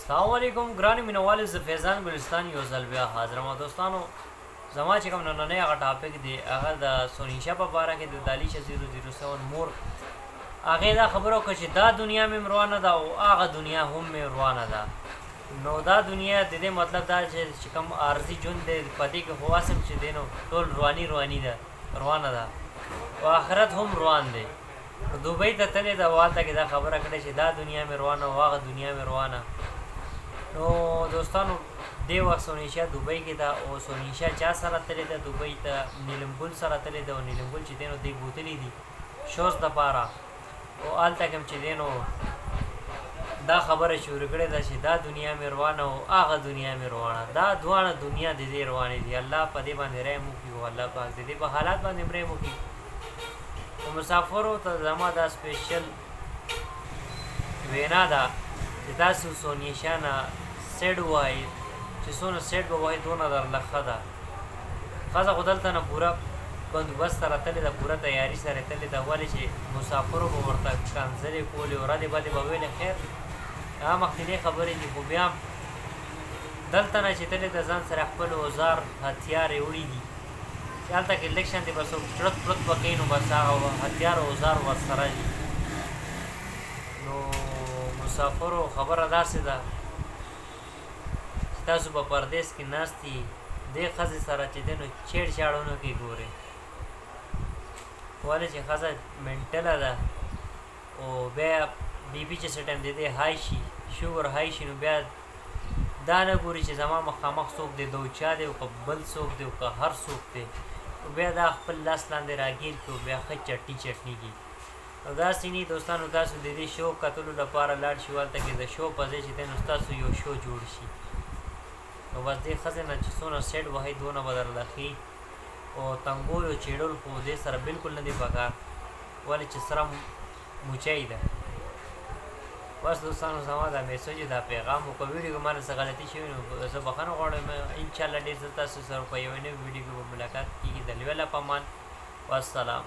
السلام علیکم ګرانو مینوالو، زه فیضان ګلستان یو ځل بیا حاضرم. دوستانو زما چې کوم نننی هغه ټاپک دی هغه د سونیشا په باره کې د دالیشه 007 مور هغې دا خبره وکړه چې دا دنیا مې روانه ده او هغه دنیا هم مې روانه ده. نو دا دنیا د دې مطلب دا چې کوم عارضي ژوند دی په دې کې خو واسم چې دی نو ټول رواني ده روانه ده او آخرت هم روان دی. دوبۍ ته تلې ده او هلته کې دا خبره کړې چې دا دنیا مې روانه او هغه دنیا مې روانه. نو دوستانو دې وخت سونیشا دوبۍ کې ده او سونیشا چا سره تللی ده؟ دوبۍ ته نیلم ګل سره تللی ده او نیلم ګل چې دی نو دی بوتلی دي شوز دپاره او هلته کې هم چې دی نو دا خبره شروع کړې ده چې دا دنیا مې روانه او هغه دنیا مې روانه. دا دواړه دنیا د دې روانې دي. الله په دې باندې رحم وکړي او الله پاک د دې په حالات باندې هم رحم وکړي. مسافرو ته زما دا سپیشل وینا ده چې تاسو سونیشا نه سیډ ووایئ چې څونه سیډ به وایي دونه درله ښه ده. ښځه خو دلته نه پوره بندوبست سره تلې ده، پوره تیاري سره تلې ده، ولې چې مسافرو به ورته کنځلې کولې او ردې بدې به ویلې. خیر هغه مخکینۍ خبرې دي، خو بیا هم دلته نه چې تلې ده ځان سره خپل اوزار هتیارې وړي دي چې هلته کې لږ شانتې به څوک چړت پړت به کوي نو بس هغه هتیار اوزار ورسره دي. نو مسافرو خبره داسې ده چې تاسو په پردیس کې ناستي دې ښځې سره چې دی نو چیړ چاړونه کې ګورئ، ولې چې ښځه منټله ده او بیا بی پي چې څه ټایم د دې های شي شوګر های شي نو بیا دا نه ګوري چې زما مخامخ څوک دی، دوچا دی او که بل څوک دی او که هر څوک دی، بیا دا خپل لاس لاندې راګیر کړو بیا ښه چټني کېږي. نو داسې نه دوستانو، تاسو د دې شو کتلو لپاره لاړ شئ، هلته کې د شو په ځای چې دی نو ستاسو یو شو جوړ شي. نو بس دې ښځې نه چې څونه سیټ وهئ دونه به درله ښي او تنګول او چیړل خو دې سره بلکل نه دی پکار، ولې چې سره موچی ده. بس دوستانو زما دا میسج دا پیغام و که ویډیو کې مانه څه غلطي شوي نو زه بخښنه غواړم. انشاءالله ډېر زر تاسو سره په یوې نوې ویډیو کې به ملاقات کېږي. د لوی الله په امان، والسلام.